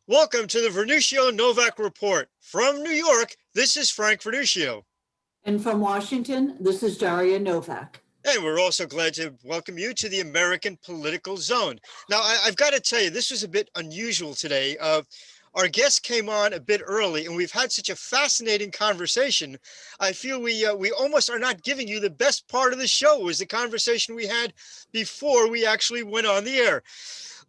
Welcome to the Vernuncio Novak Report. From New York, this is Frank Vernuncio. And from Washington, this is Daria Novak. And we're also glad to welcome you to the American Political Zone. Now, I've got to tell you, this was a bit unusual today. Our guest came on a bit early, and we've had such a fascinating conversation. I feel we almost are not giving you the best part of the show, was the conversation we had before we actually went on the air.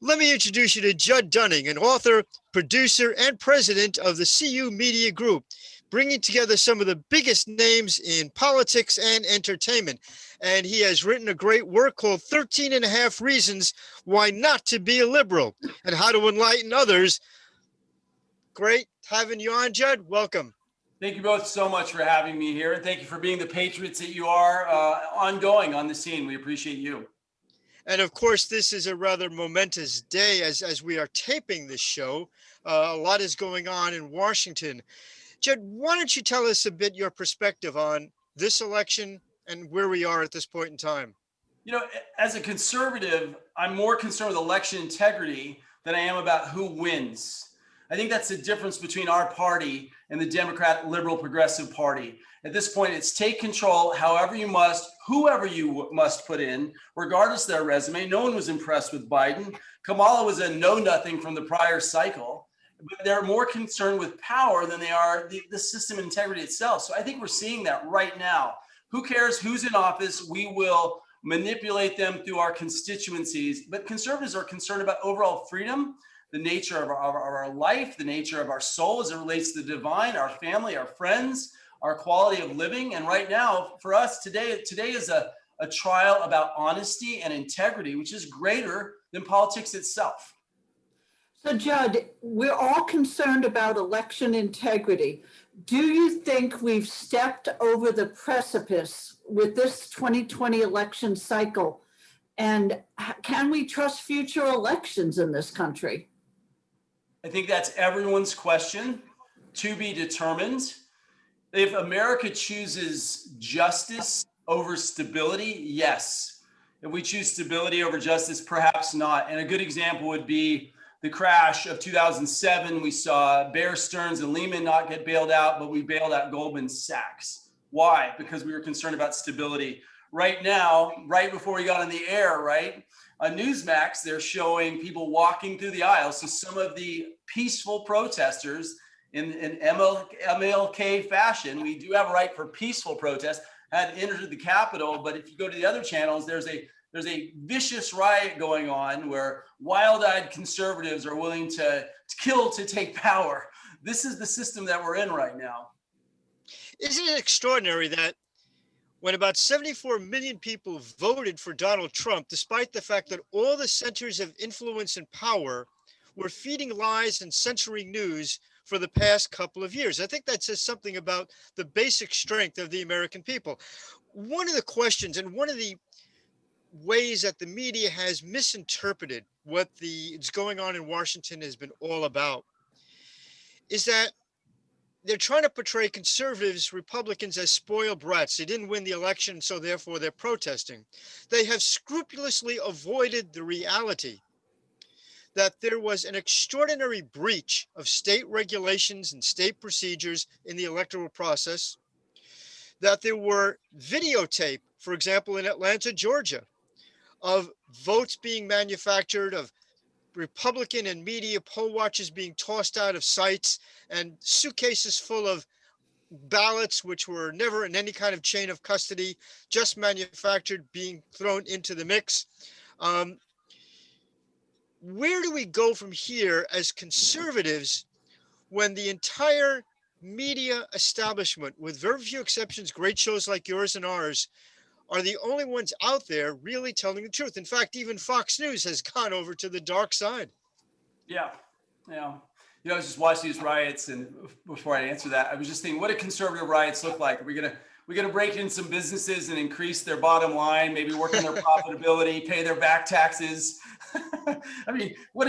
Let me introduce you to Judd Dunning, an author, producer, and president of the CU Media Group, bringing together some of the biggest names in politics and entertainment. And he has written a great work called 13 and a Half Reasons Why Not to Be a Liberal and How to Enlighten Others. Great having you on, Judd. Welcome. Thank you both so much for having me here. And thank you for being the patriots that you are ongoing on the scene. We appreciate you. And of course, this is a rather momentous day as we are taping this show. A lot is going on in Washington. Judd, why don't you tell us a bit your perspective on this election and where we are at this point in time? You know, as a conservative, I'm more concerned with election integrity than I am about who wins. I think that's the difference between our party and the Democrat Liberal Progressive Party. At this point, it's take control however you must, whoever you must put in, regardless of their resume. No one was impressed with Biden. Kamala was a know-nothing from the prior cycle. But they're more concerned with power than they are the system integrity itself. So I think we're seeing that right now. Who cares who's in office? We will manipulate them through our constituencies. But conservatives are concerned about overall freedom, the nature of our life, the nature of our soul as it relates to the divine, our family, our friends, our quality of living. And right now, for us today is a trial about honesty and integrity, which is greater than politics itself. So, Judd, we're all concerned about election integrity. Do you think we've stepped over the precipice with this 2020 election cycle? And can we trust future elections in this country? I think that's everyone's question, to be determined. If America chooses justice over stability, yes. If we choose stability over justice, perhaps not. And a good example would be the crash of 2007. We saw Bear Stearns and Lehman not get bailed out, but we bailed out Goldman Sachs. Why? Because we were concerned about stability. Right now, right before we got on the air, right, on Newsmax, they're showing people walking through the aisles. So some of the peaceful protesters in MLK fashion, we do have a right for peaceful protest, had entered the Capitol. But if you go to the other channels, there's a vicious riot going on where wild-eyed conservatives are willing to kill to take power. This is the system that we're in right now. Isn't it extraordinary that when about 74 million people voted for Donald Trump, despite the fact that all the centers of influence and power were feeding lies and censoring news for the past couple of years? I think that says something about the basic strength of the American people. One of the questions and one of the ways that the media has misinterpreted what is going on in Washington has been all about is that they're trying to portray conservatives, Republicans as spoiled brats. They didn't win the election, so therefore they're protesting. They have scrupulously avoided the reality that there was an extraordinary breach of state regulations and state procedures in the electoral process, that there were videotape, for example, in Atlanta, Georgia, of votes being manufactured, of Republican and media poll watchers being tossed out of sites, and suitcases full of ballots which were never in any kind of chain of custody, just manufactured, being thrown into the mix. Where do we go from here as conservatives when the entire media establishment, with very few exceptions, great shows like yours and ours, are the only ones out there really telling the truth? In fact, even Fox News has gone over to the dark side. Yeah. You know, I was just watching these riots, and before I answer that, I was just thinking, what do conservative riots look like? Are we gonna break in some businesses and increase their bottom line, maybe work on their profitability, pay their back taxes? I mean, what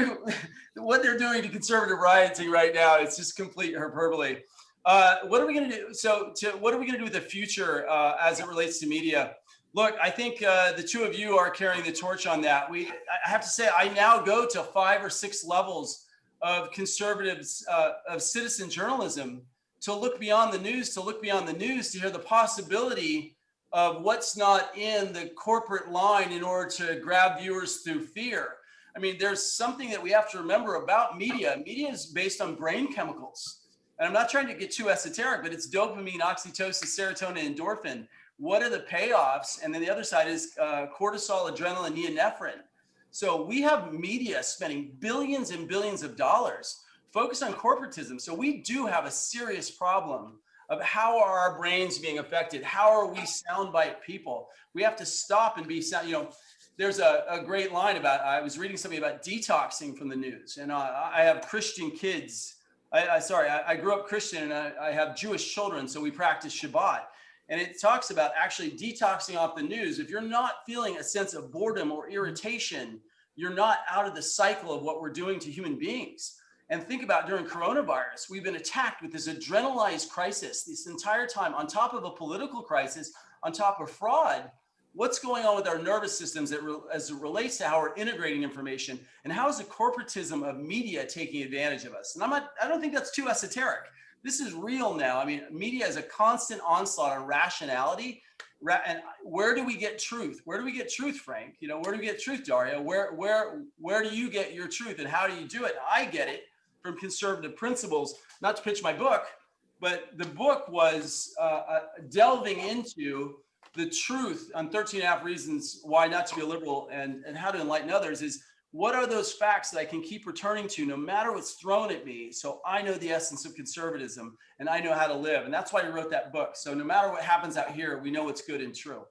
they're doing to conservative rioting right now, it's just complete hyperbole. What are we going to do? What are we going to do with the future as it relates to media? Look, I think the two of you are carrying the torch on that. I have to say, I now go to 5 or 6 levels of conservatives, of citizen journalism, to look beyond the news, to hear the possibility of what's not in the corporate line in order to grab viewers through fear. I mean, there's something that we have to remember about media. Media is based on brain chemicals. And I'm not trying to get too esoteric, but it's dopamine, oxytocin, serotonin, endorphin. What are the payoffs? And then the other side is cortisol, adrenaline, norepinephrine. So we have media spending billions and billions of dollars focused on corporatism. So we do have a serious problem of how are our brains being affected? How are we soundbite people? We have to stop and be sound. You know, there's a great line about, I was reading something about detoxing from the news, and I have Christian kids. I grew up Christian, and I have Jewish children, so we practice Shabbat. And it talks about actually detoxing off the news. If you're not feeling a sense of boredom or irritation, you're not out of the cycle of what we're doing to human beings. And think about during coronavirus, we've been attacked with this adrenalized crisis this entire time, on top of a political crisis, on top of fraud. What's going on with our nervous systems as it relates to how we're integrating information, and how is the corporatism of media taking advantage of us? And I don't think that's too esoteric. This is real now. I mean, media is a constant onslaught on rationality. And where do we get truth? Where do we get truth, Frank? You know, where do we get truth, Daria? Where do you get your truth, and how do you do it? I get it from conservative principles. Not to pitch my book, but the book was delving into the truth on 13 and a half reasons why not to be a liberal, and how to enlighten others. Is what are those facts that I can keep returning to no matter what's thrown at me, so I know the essence of conservatism and I know how to live. And that's why I wrote that book. So no matter what happens out here, we know what's good and true.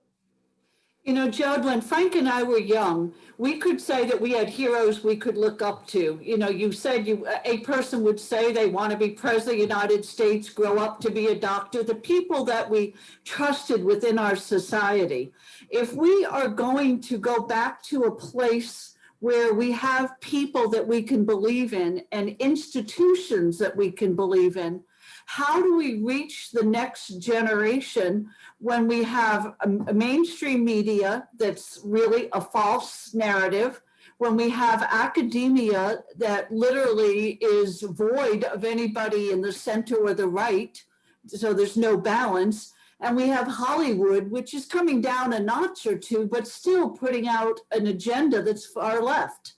You know, Judd, when Frank and I were young, we could say that we had heroes we could look up to. You know, you said a person would say they want to be president of the United States, grow up to be a doctor, the people that we trusted within our society. If we are going to go back to a place where we have people that we can believe in and institutions that we can believe in, how do we reach the next generation when we have a mainstream media that's really a false narrative, when we have academia that literally is void of anybody in the center or the right, so there's no balance, and we have Hollywood, which is coming down a notch or two, but still putting out an agenda that's far left?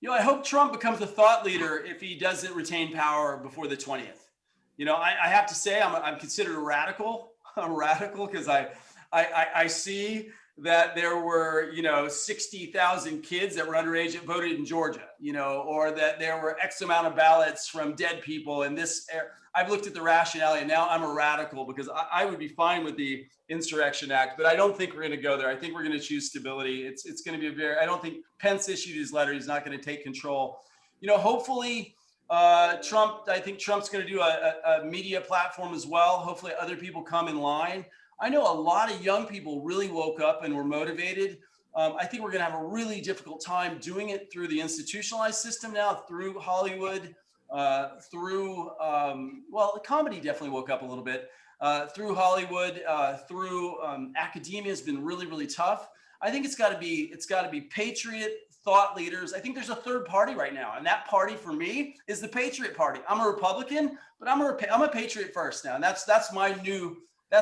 You know, I hope Trump becomes a thought leader if he doesn't retain power before the 20th. You know, I have to say I'm considered a radical. I'm radical because I see that there were, 60,000 kids that were underage that voted in Georgia, or that there were X amount of ballots from dead people in this. I've looked at the rationality, and now I'm a radical because I would be fine with the Insurrection Act, but I don't think we're going to go there. I think we're going to choose stability. It's going to be I don't think Pence issued his letter. He's not going to take control. Hopefully, I think Trump's going to do a media platform as well. Hopefully other people come in line. I know a lot of young people really woke up and were motivated. I think we're going to have a really difficult time doing it through the institutionalized system now, through Hollywood, through, comedy definitely woke up a little bit, through Hollywood, through academia has been really, really tough. I think it's got to be patriot thought leaders. I think there's a third party right now, and that party for me is the Patriot Party. I'm a Republican, but I'm a patriot first now, and that's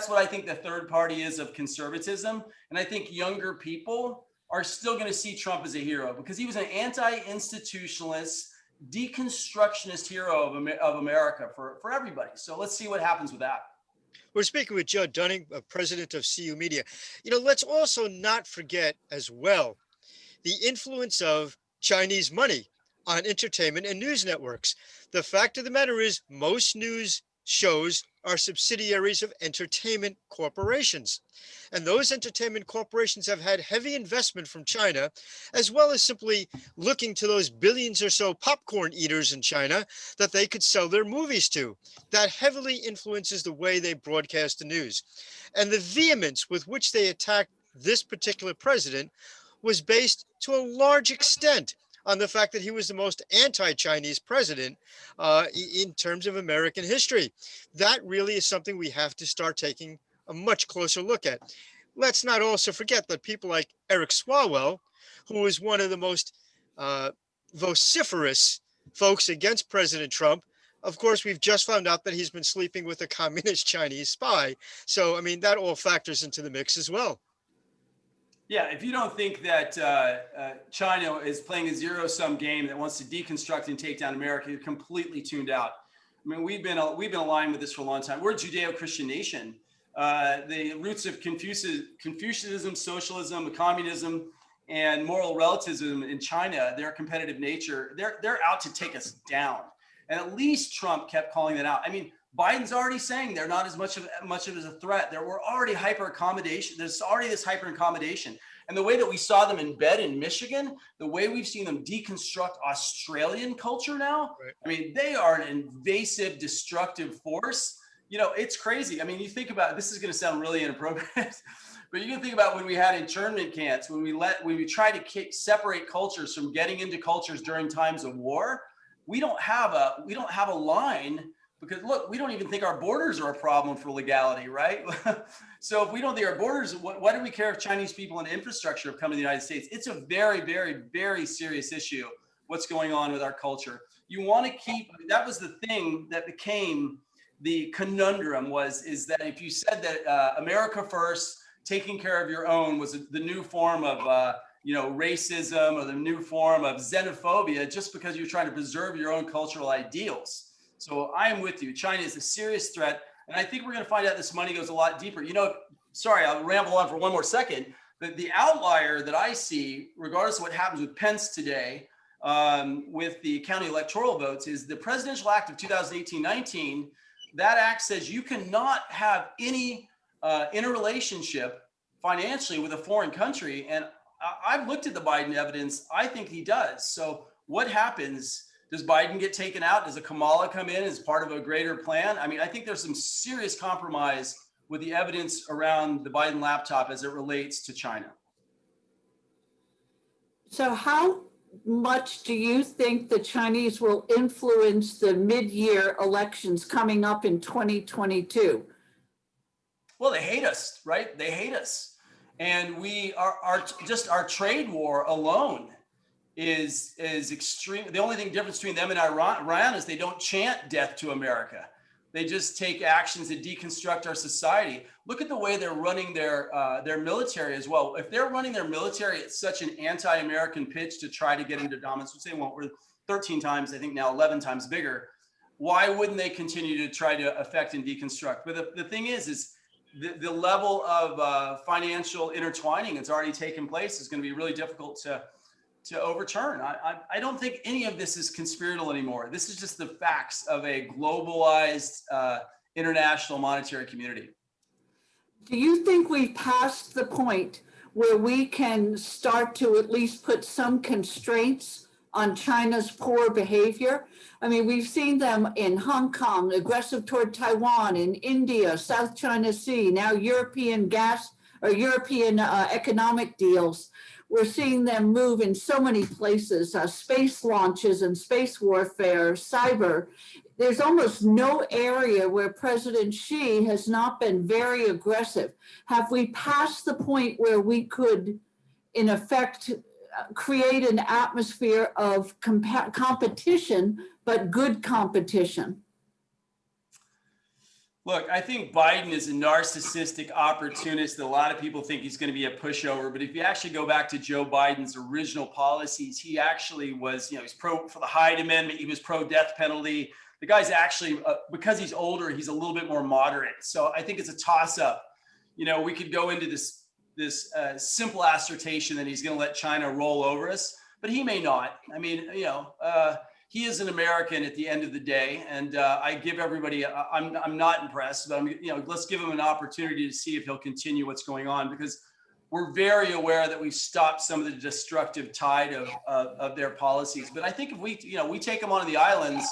what I think the third party is of conservatism. And I think younger people are still going to see Trump as a hero because he was an anti-institutionalist, deconstructionist hero of America for everybody. So let's see what happens with that. We're speaking with Judd Dunning, president of CU Media. Let's also not forget as well the influence of Chinese money on entertainment and news networks. The fact of the matter is most news shows are subsidiaries of entertainment corporations. And those entertainment corporations have had heavy investment from China, as well as simply looking to those billions or so popcorn eaters in China that they could sell their movies to. That heavily influences the way they broadcast the news. And the vehemence with which they attacked this particular president was based to a large extent on the fact that he was the most anti-Chinese president in terms of American history. That really is something we have to start taking a much closer look at. Let's not also forget that people like Eric Swalwell, who was one of the most vociferous folks against President Trump. Of course, we've just found out that he's been sleeping with a communist Chinese spy. So, I mean, that all factors into the mix as well. Yeah, if you don't think that China is playing a zero-sum game that wants to deconstruct and take down America, you're completely tuned out. I mean, we've been aligned with this for a long time. We're a Judeo-Christian nation. The roots of Confucianism, socialism, communism, and moral relativism in China, their competitive nature, they're out to take us down. And at least Trump kept calling that out. I mean, Biden's already saying they're not as much of as a threat. We're already hyper accommodation. There's already this hyper accommodation. And the way that we saw them in bed in Michigan, the way we've seen them deconstruct Australian culture now, right. I mean, they are an invasive, destructive force. You know, it's crazy. I mean, you think about, this is going to sound really inappropriate, but you can think about when we had internment camps, when we tried to separate cultures from getting into cultures during times of war. We don't have a line. Because look, we don't even think our borders are a problem for legality, right? So if we don't think our borders, why do we care if Chinese people and infrastructure have come to the United States? It's a very, very, very serious issue, what's going on with our culture. You want to keep, that was the thing that became the conundrum is that if you said that America first, taking care of your own was the new form of racism or the new form of xenophobia, just because you're trying to preserve your own cultural ideals. So I am with you. China is a serious threat. And I think we're going to find out this money goes a lot deeper. You know, sorry, I'll ramble on for one more second. But the outlier that I see, regardless of what happens with Pence today, with the county electoral votes, is the Presidential Act of 2018-19. That act says you cannot have any interrelationship financially with a foreign country. And I've looked at the Biden evidence. I think he does. So what happens? Does Biden get taken out? Does a Kamala come in as part of a greater plan? I mean, I think there's some serious compromise with the evidence around the Biden laptop as it relates to China. So how much do you think the Chinese will influence the mid-year elections coming up in 2022? Well, they hate us, right? They hate us. And our trade war alone is extreme. The only thing difference between them and Iran is they don't chant death to America. They just take actions that deconstruct our society. Look at the way they're running their military as well. If they're running their military at such an anti-American pitch to try to get into dominance, which they won't, we're 13 times, I think now 11 times bigger, why wouldn't they continue to try to affect and deconstruct? But the thing is the level of financial intertwining that's already taken place is going to be really difficult to overturn. I don't think any of this is conspiratorial anymore. This is just the facts of a globalized international monetary community. Do you think we've passed the point where we can start to at least put some constraints on China's poor behavior? I mean, we've seen them in Hong Kong, aggressive toward Taiwan, in India, South China Sea, now European economic deals. We're seeing them move in so many places, space launches and space warfare, cyber. There's almost no area where President Xi has not been very aggressive. Have we passed the point where we could, in effect, create an atmosphere of competition, but good competition? Look, I think Biden is a narcissistic opportunist that a lot of people think he's going to be a pushover. But if you actually go back to Joe Biden's original policies, he actually was, he's pro for the Hyde Amendment. He was pro death penalty. The guy's actually, because he's older, he's a little bit more moderate. So I think it's a toss up. We could go into this simple assertion that he's going to let China roll over us, but he may not. I mean, he is an American at the end of the day, and I give everybody. I'm not impressed, but let's give him an opportunity to see if he'll continue what's going on, because we're very aware that we've stopped some of the destructive tide of their policies. But I think if we take them onto the islands.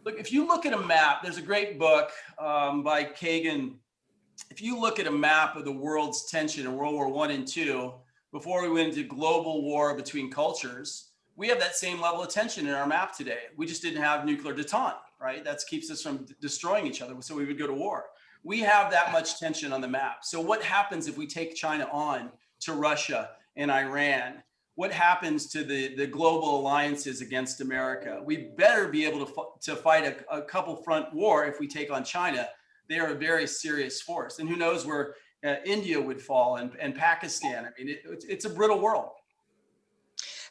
Look, if you look at a map, there's a great book by Kagan. If you look at a map of the world's tension in World War I and II, before we went into global war between cultures, we have that same level of tension in our map today. We just didn't have nuclear detente, right? That keeps us from destroying each other. So we would go to war. We have that much tension on the map. So what happens if we take China on to Russia and Iran? what happens to the global alliances against America? We better be able to fight a couple front war if we take on China. They are a very serious force. And who knows where India would fall and Pakistan. I mean, it's a brittle world.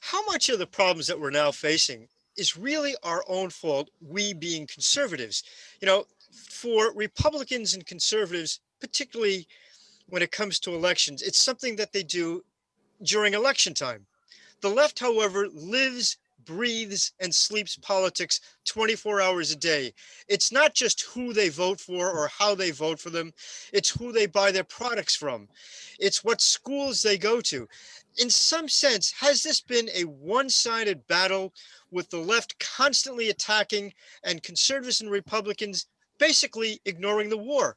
How much of the problems that we're now facing is really our own fault, we being conservatives? You know, for Republicans and conservatives, particularly when it comes to elections, it's something that they do during election time. The left, however, lives, breathes, and sleeps politics 24 hours a day. It's not just who they vote for or how they vote for them, it's who they buy their products from. It's what schools they go to. In some sense, has this been a one-sided battle with the left constantly attacking and conservatives and Republicans basically ignoring the war?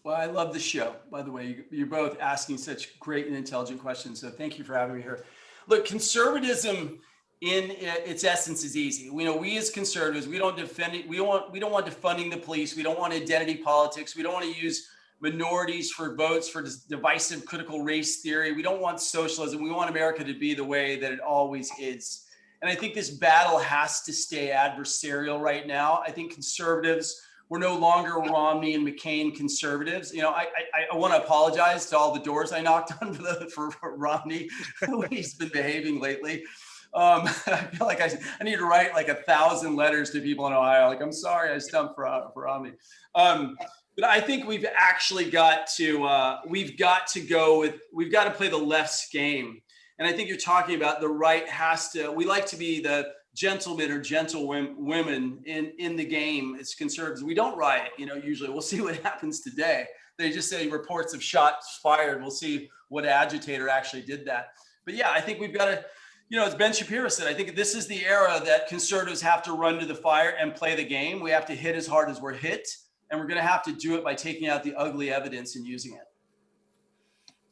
Well, I love the show, by the way. You're both asking such great and intelligent questions. So thank you for having me here. Look, conservatism in its essence is easy. We as conservatives, we don't defend it. We don't want defunding the police. We don't want identity politics. We don't want to use minorities for votes for divisive critical race theory. We don't want socialism. We want America to be the way that it always is. And I think this battle has to stay adversarial right now. I think conservatives, we're no longer Romney and McCain conservatives. I want to apologize to all the doors I knocked on for Romney, the way he's been behaving lately. I feel like I need to write like 1,000 letters to people in Ohio. Like, I'm sorry, I stumped for Romney. But I think we've actually got to we've got to play the left's game. And I think you're talking about the right has to. We like to be the gentlemen or gentlewomen in the game as conservatives. We don't riot, usually. We'll see what happens today. They just say reports of shots fired. We'll see what agitator actually did that. But yeah, I think we've got to, as Ben Shapiro said, I think this is the era that conservatives have to run to the fire and play the game. We have to hit as hard as we're hit. And we're going to have to do it by taking out the ugly evidence and using it.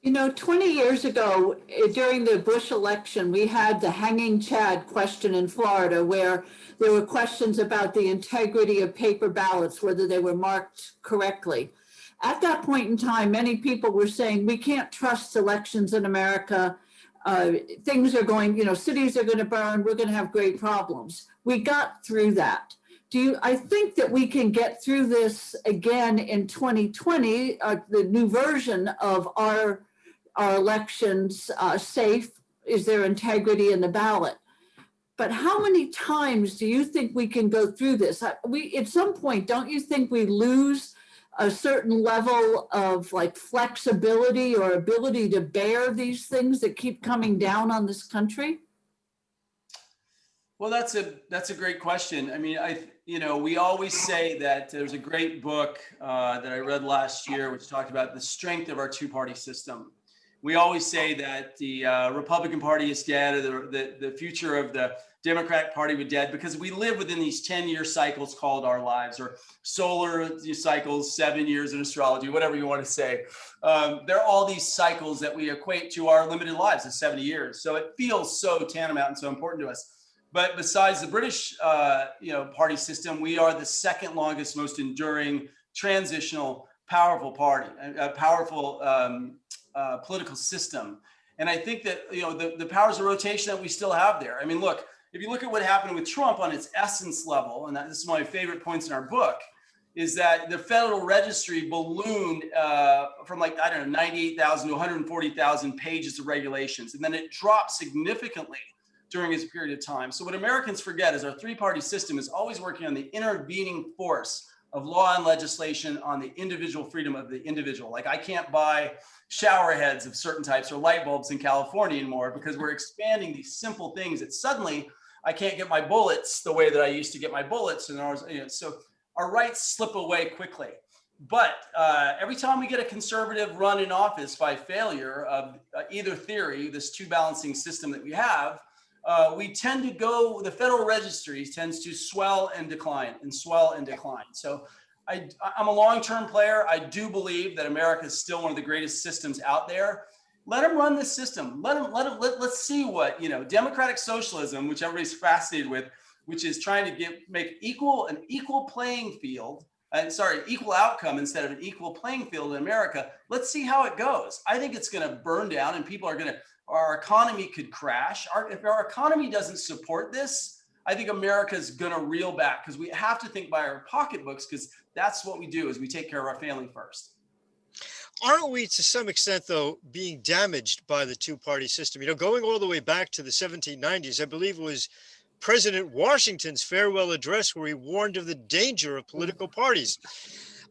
20 years ago, during the Bush election, we had the hanging Chad question in Florida, where there were questions about the integrity of paper ballots, whether they were marked correctly. At that point in time, many people were saying, we can't trust elections in America. Things are going, cities are going to burn. We're going to have great problems. We got through that. I think that we can get through this again in 2020, the new version of our elections safe? Is there integrity in the ballot? But how many times do you think we can go through this? At some point, don't you think we lose a certain level of flexibility or ability to bear these things that keep coming down on this country? Well, that's a great question. I mean, we always say that there's a great book that I read last year, which talked about the strength of our two-party system. We always say that the Republican Party is dead, or the future of the Democratic Party was dead, because we live within these 10-year cycles called our lives, or solar cycles, 7 years in astrology, whatever you want to say. There are all these cycles that we equate to our limited lives of 70 years. So it feels so tantamount and so important to us. But besides the British, party system, we are the second longest, most enduring, transitional, powerful party, a powerful political system. And I think that, the powers of rotation that we still have there. I mean, look, if you look at what happened with Trump on its essence level, and this is one of my favorite points in our book, is that the Federal Registry ballooned from 98,000 to 140,000 pages of regulations. And then it dropped significantly during his period of time. So what Americans forget is our three-party system is always working on the intervening force of law and legislation on the individual freedom of the individual. Like, I can't buy shower heads of certain types or light bulbs in California anymore because we're expanding these simple things that suddenly I can't get my bullets the way that I used to get my bullets. And so our rights slip away quickly. But every time we get a conservative run in office by failure of either theory, this two balancing system that we have, we tend to go, the Federal Registry tends to swell and decline and swell and decline. So I'm a long-term player. I do believe that America is still one of the greatest systems out there. Let them run this system. Let's see what, democratic socialism, which everybody's fascinated with, which is trying to make an equal playing field equal outcome instead of an equal playing field in America. Let's see how it goes. I think it's going to burn down and people are going to, our economy could crash. If our economy doesn't support this, I think America is going to reel back because we have to think by our pocketbooks because that's what we do is we take care of our family first. Aren't we to some extent, though, being damaged by the two-party system? You know, going all the way back to the 1790s, I believe it was President Washington's farewell address where he warned of the danger of political parties.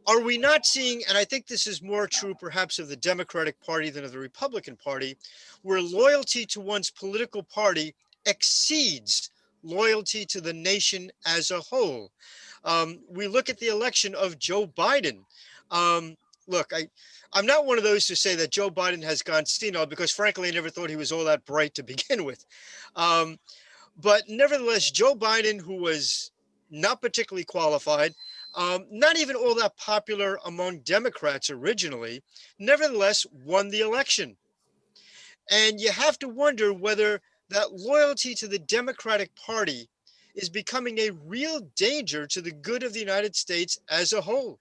Are we not seeing, and I think this is more true perhaps of the Democratic Party than of the Republican Party, where loyalty to one's political party exceeds loyalty to the nation as a whole? We look at the election of Joe Biden. Look, I'm not one of those who say that Joe Biden has gone senile because frankly, I never thought he was all that bright to begin with. But nevertheless, Joe Biden, who was not particularly qualified, not even all that popular among Democrats originally, nevertheless won the election. And you have to wonder whether that loyalty to the Democratic Party is becoming a real danger to the good of the United States as a whole.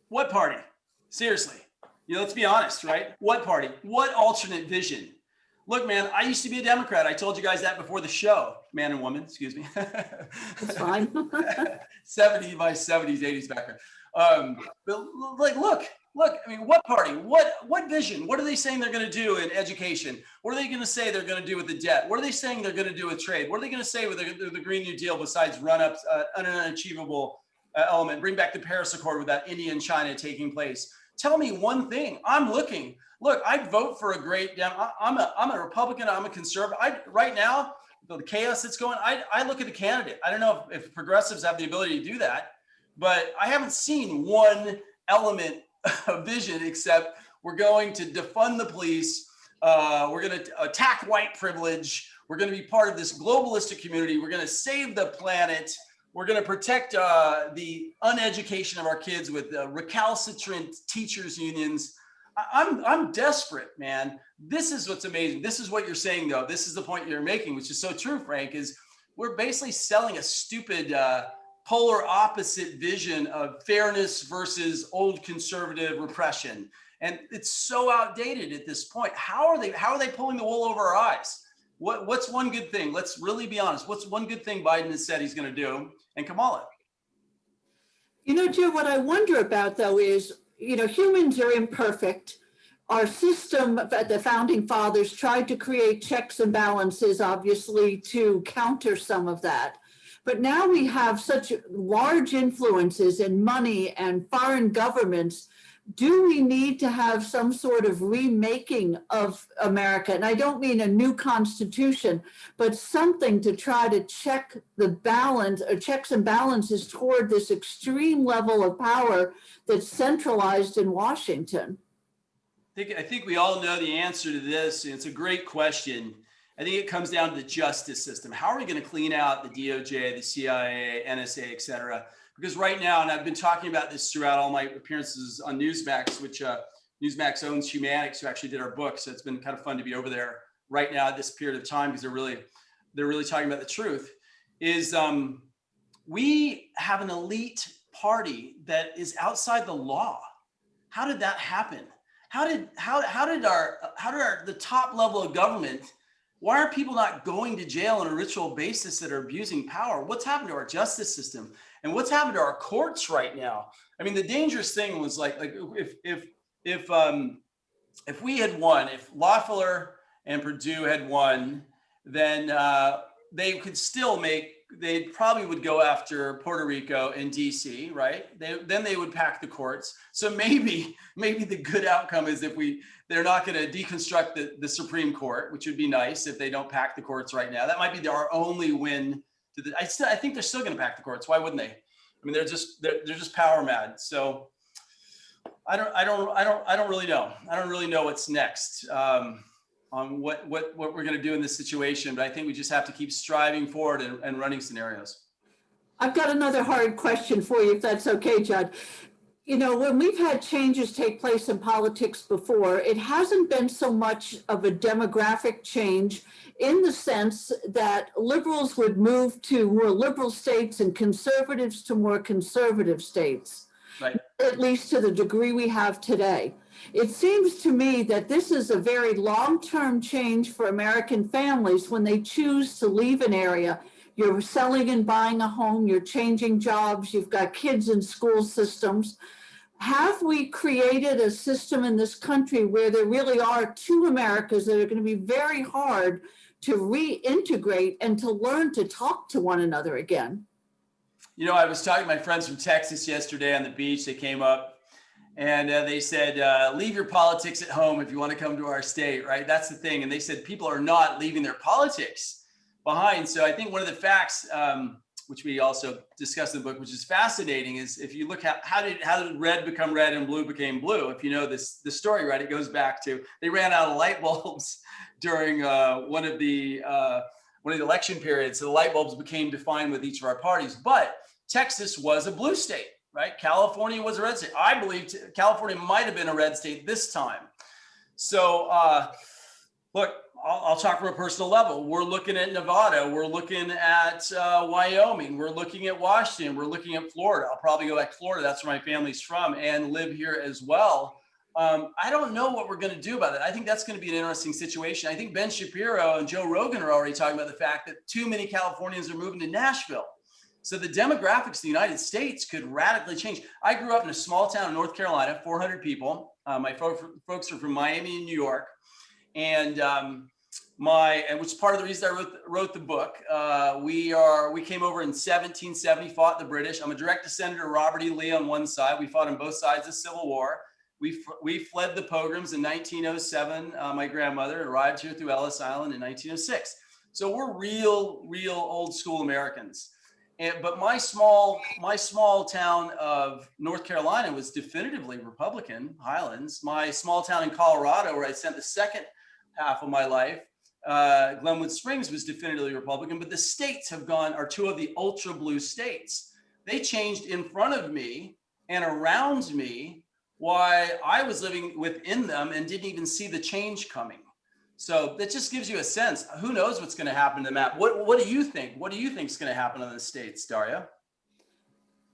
What party? Seriously, let's be honest, right? What party? What alternate vision? Look, man, I used to be a Democrat. I told you guys that before the show, man and woman, excuse me. That's fine. 70s, my 70s, 80s background. But like, look, I mean, what party, what vision? What are they saying they're going to do in education? What are they going to say they're going to do with the debt? What are they saying they're going to do with trade? What are they going to say with the Green New Deal besides run up an unachievable element, bring back the Paris Accord without India and China taking place? Tell me one thing. I'm looking. Look, I'd vote for a great. I'm a Republican. I'm a conservative. Right now, the chaos that's going. I look at the candidate. I don't know if progressives have the ability to do that, but I haven't seen one element of vision except we're going to defund the police. We're going to attack white privilege. We're going to be part of this globalistic community. We're going to save the planet. We're going to protect the uneducation of our kids with recalcitrant teachers unions. I'm desperate, man. This is what's amazing. This is what you're saying, though. This is the point you're making, which is so true, Frank, is we're basically selling a stupid polar opposite vision of fairness versus old conservative repression. And it's so outdated at this point. How are they pulling the wool over our eyes? What's one good thing? Let's really be honest. What's one good thing Biden has said he's going to do? And Kamala. Joe, what I wonder about, though, is, humans are imperfect. Our system, the founding fathers tried to create checks and balances, obviously, to counter some of that. But now we have such large influences in money and foreign governments. Do we need to have some sort of remaking of America? And I don't mean a new constitution, but something to try to check the balance or checks and balances toward this extreme level of power that's centralized in Washington. I think we all know the answer to this. And it's a great question. I think it comes down to the justice system. How are we going to clean out the DOJ, the CIA, NSA, et cetera? Because right now, and I've been talking about this throughout all my appearances on Newsmax, which Newsmax owns Humanics, who actually did our book. So it's been kind of fun to be over there right now at this period of time because they're really talking about the truth. Is we have an elite party that is outside the law. How did that happen? How did the top level of government? Why are people not going to jail on a ritual basis that are abusing power? What's happened to our justice system? And what's happened to our courts right now? I mean, the dangerous thing was like if we had won, if Loeffler and Perdue had won, then they could still they probably would go after Puerto Rico and DC, right? Then they would pack the courts. So maybe the good outcome is they're not going to deconstruct the Supreme Court, which would be nice if they don't pack the courts right now. That might be our only win. I think they're still going to pack the courts. Why wouldn't they? I mean, they're just power mad. So I don't really know. I don't really know what's next on what we're going to do in this situation. But I think we just have to keep striving forward and running scenarios. I've got another hard question for you, if that's okay, Judd. you know, when we've had changes take place in politics before, it hasn't been so much of a demographic change in the sense that liberals would move to more liberal states and conservatives to more conservative states, Right. at least to the degree we have today. It seems to me that this is a very long-term change for American families when they choose to leave an area. You're selling and buying a home, you're changing jobs, you've got kids in school systems. Have we created a system in this country where there really are two Americas that are going to be very hard to reintegrate and to learn to talk to one another again? You know, I was talking to my friends from Texas yesterday on the beach. They came up and they said, leave your politics at home if you want to come to our state, right? That's the thing. And they said people are not leaving their politics behind. So I think one of the facts, which we also discussed in the book, which is fascinating, is if you look at how did red become red and blue became blue? If you know the story, right, it goes back to they ran out of light bulbs during one of the election periods. So the light bulbs became defined with each of our parties. But Texas was a blue state, right? California was a red state. I believe California might have been a red state this time. So look, I'll talk from a personal level. We're looking at Nevada. We're looking at Wyoming. We're looking at Washington. We're looking at Florida. I'll probably go back to Florida. That's where my family's from and live here as well. I don't know what we're going to do about it. I think that's going to be an interesting situation. I think Ben Shapiro and Joe Rogan are already talking about the fact that too many Californians are moving to Nashville. So the demographics of the United States could radically change. I grew up in a small town in North Carolina, 400 people. My folks are from Miami and New York. And which is part of the reason I wrote the book. We came over in 1770, fought the British. I'm a direct descendant of Robert E. Lee on one side. We fought on both sides of the Civil War. We fled the Pogroms in 1907. My grandmother arrived here through Ellis Island in 1906. So we're real old school Americans. But my small town of North Carolina was definitively Republican, Highlands. My small town in Colorado, where I spent the second half of my life, Glenwood Springs, was definitively Republican. But the states are two of the ultra blue states. They changed in front of me and around me while I was living within them and didn't even see the change coming. So that just gives you a sense. Who knows what's going to happen to the map? What do you think? What do you think is going to happen in the states, Daria?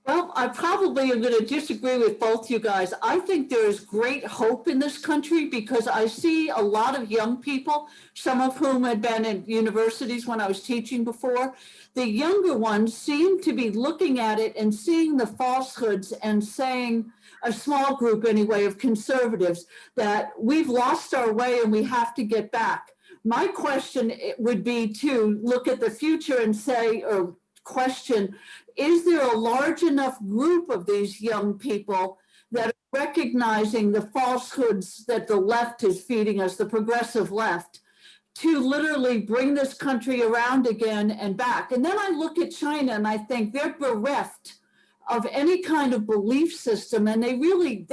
Well, I probably am going to disagree with both you guys. I think there is great hope in this country because I see a lot of young people, some of whom had been in universities when I was teaching before. The younger ones seem to be looking at it and seeing the falsehoods and saying, a small group anyway of conservatives, that we've lost our way and we have to get back. My question would be to look at the future and say, or question, is there a large enough group of these young people that are recognizing the falsehoods that the left is feeding us, the progressive left, to literally bring this country around again and back? And then I look at China and I think they're bereft of any kind of belief system, and they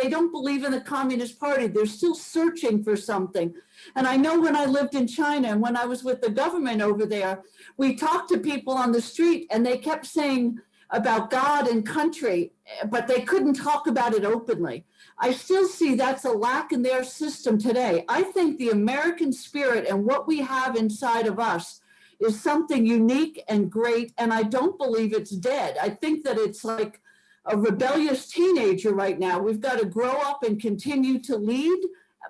don't believe in the Communist Party. They're still searching for something. And I know when I lived in China and when I was with the government over there, we talked to people on the street and they kept saying about God and country, but they couldn't talk about it openly. I still see that's a lack in their system today. I think the American spirit and what we have inside of us is something unique and great, and I don't believe it's dead. I think that it's like a rebellious teenager right now. We've got to grow up and continue to lead,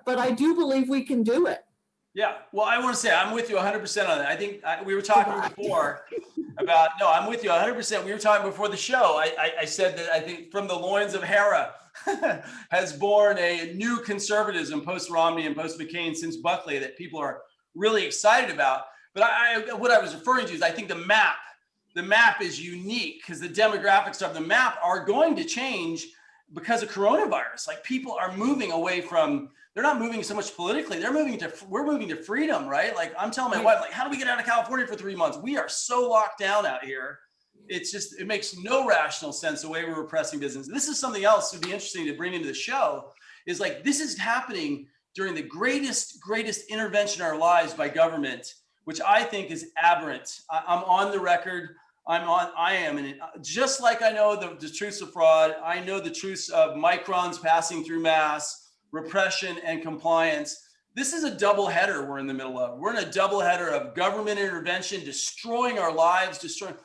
but I do believe we can do it. Yeah, well, I want to say I'm with you 100% on that. I think we were talking before about, no, I'm with you 100%. We were talking before the show. I said that I think from the loins of Hera has born a new conservatism post-Romney and post-McCain since Buckley that people are really excited about. But what I was referring to is I think the map is unique because the demographics of the map are going to change because of coronavirus. Like people are moving away from, they're not moving so much politically, we're moving to freedom, right? Like I'm telling my wife, like, how do we get out of California for 3 months? We are so locked down out here. It makes no rational sense the way we're repressing business. This is something else that would be interesting to bring into the show is like, this is happening during the greatest intervention in our lives by government, which I think is aberrant. I'm on the record I am, and just like I know the truths of fraud, I know the truths of microns passing through mass, repression, and compliance. This is a double header we're in the middle of. We're in a double header of government intervention, destroying our lives, destroying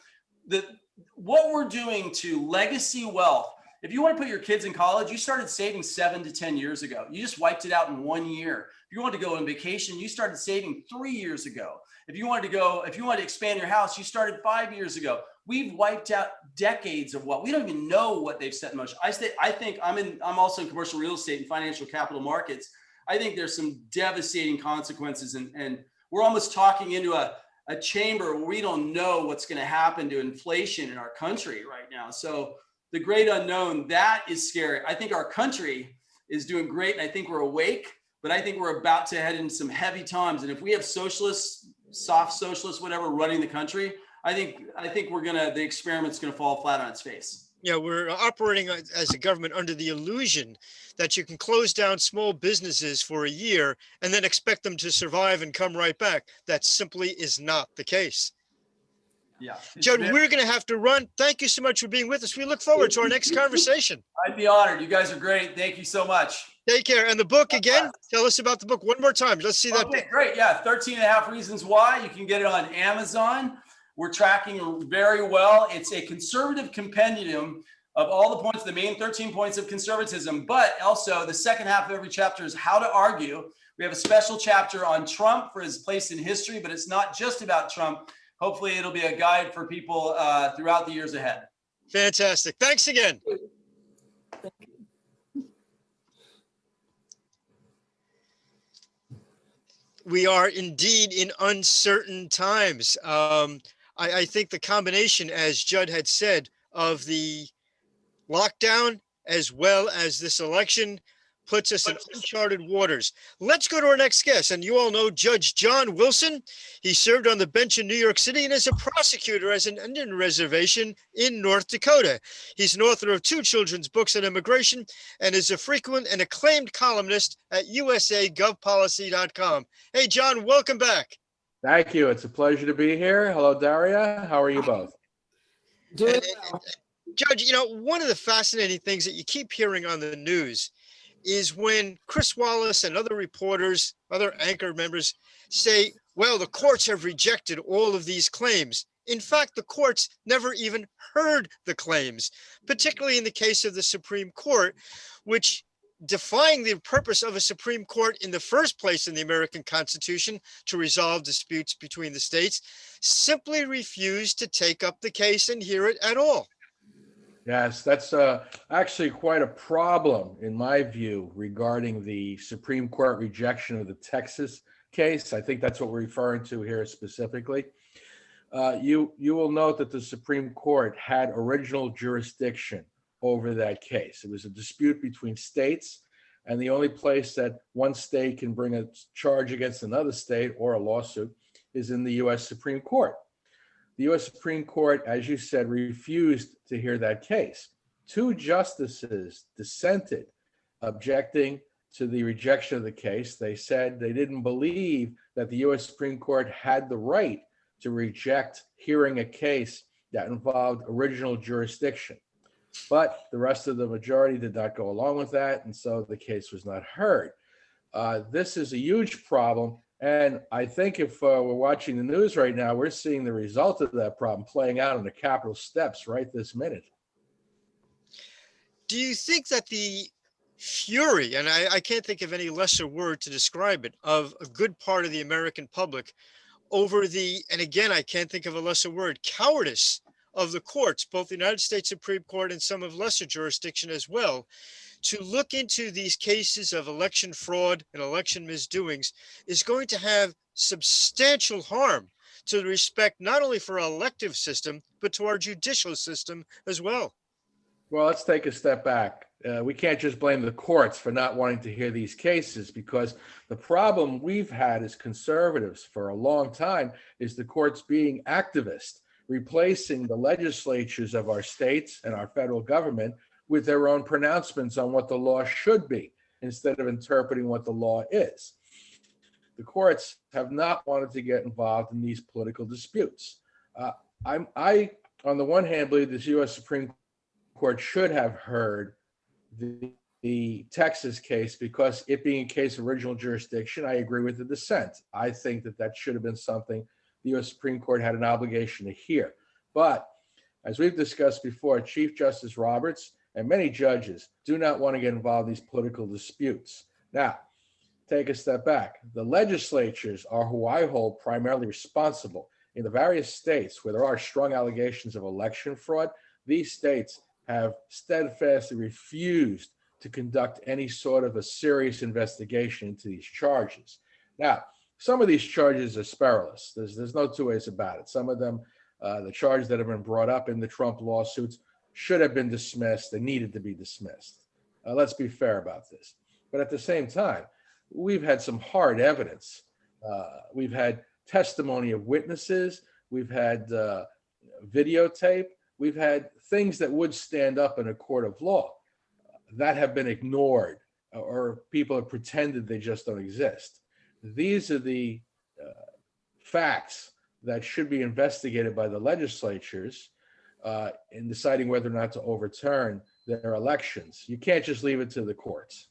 what we're doing to legacy wealth. If you want to put your kids in college, you started saving 7 to 10 years ago. You just wiped it out in 1 year. If you want to go on vacation, you started saving 3 years ago. If you wanted to expand your house, you started 5 years ago. We've wiped out decades of what we don't even know what they've set in motion. I think I'm also in commercial real estate and financial capital markets. I think there's some devastating consequences, and we're almost talking into a chamber where we don't know what's going to happen to inflation in our country right now. So the great unknown, that is scary. I think our country is doing great, and I think we're awake, but I think we're about to head into some heavy times. And if we have socialists, soft socialists, whatever, running the country, I think the experiment's gonna fall flat on its face. Yeah, we're operating as a government under the illusion that you can close down small businesses for a year and then expect them to survive and come right back. That simply is not the case. Yeah. Judd, we're going to have to run. Thank you so much for being with us. We look forward to our next conversation. I'd be honored. You guys are great. Thank you so much. Take care. And the book again, tell us about the book one more time. Let's see that. Okay, great. Yeah, 13 and a half Reasons Why. You can get it on Amazon. We're tracking very well. It's a conservative compendium of all the points, the main 13 points of conservatism, but also the second half of every chapter is how to argue. We have a special chapter on Trump for his place in history, but it's not just about Trump. Hopefully it'll be a guide for people throughout the years ahead. Fantastic. Thanks again. We are indeed in uncertain times. I think the combination, as Judd had said, of the lockdown as well as this election puts us in uncharted waters. Let's go to our next guest. And you all know Judge John Wilson. He served on the bench in New York City and is a prosecutor as an Indian reservation in North Dakota. He's an author of 2 children's books on immigration and is a frequent and acclaimed columnist at usagovpolicy.com. Hey, John, welcome back. Thank you. It's a pleasure to be here. Hello, Daria. How are you both? Doing Judge, you know, one of the fascinating things that you keep hearing on the news is when Chris Wallace and other reporters, other anchor members say, well, the courts have rejected all of these claims. In fact, the courts never even heard the claims, particularly in the case of the Supreme Court, which, defying the purpose of a Supreme Court in the first place in the American Constitution to resolve disputes between the states, simply refused to take up the case and hear it at all. Yes, that's actually quite a problem in my view regarding the Supreme Court rejection of the Texas case. I think that's what we're referring to here specifically. You will note that the Supreme Court had original jurisdiction over that case. It was a dispute between states, and the only place that one state can bring a charge against another state or a lawsuit is in the U.S. Supreme Court. The U.S. Supreme Court, as you said, refused to hear that case. 2 justices dissented, objecting to the rejection of the case. They said they didn't believe that the U.S. Supreme Court had the right to reject hearing a case that involved original jurisdiction. But the rest of the majority did not go along with that, and so the case was not heard. This is a huge problem. And I think if we're watching the news right now, we're seeing the result of that problem playing out on the Capitol steps right this minute. Do you think that the fury, and I can't think of any lesser word to describe it, of a good part of the American public over the, and again, I can't think of a lesser word, cowardice of the courts, both the United States Supreme Court and some of lesser jurisdiction as well, to look into these cases of election fraud and election misdoings is going to have substantial harm to the respect not only for our elective system, but to our judicial system as well? Well, let's take a step back. We can't just blame the courts for not wanting to hear these cases, because the problem we've had as conservatives for a long time is the courts being activist, replacing the legislatures of our states and our federal government with their own pronouncements on what the law should be, instead of interpreting what the law is. The courts have not wanted to get involved in these political disputes. I on the one hand, I believe the U.S. Supreme Court should have heard the Texas case because it being a case of original jurisdiction, I agree with the dissent. I think that that should have been something the U.S. Supreme Court had an obligation to hear. But as we've discussed before, Chief Justice Roberts and many judges do not want to get involved in these political disputes. Now, take a step back. The legislatures are who I hold primarily responsible. In the various states where there are strong allegations of election fraud, these states have steadfastly refused to conduct any sort of a serious investigation into these charges. Now, some of these charges are spurious. There's no two ways about it. Some of them, the charges that have been brought up in the Trump lawsuits should have been dismissed and needed to be dismissed. Let's be fair about this. But at the same time, we've had some hard evidence. We've had testimony of witnesses. We've had videotape. We've had things that would stand up in a court of law that have been ignored, or people have pretended they just don't exist. These are the facts that should be investigated by the legislatures in deciding whether or not to overturn their elections. You can't just leave it to the courts.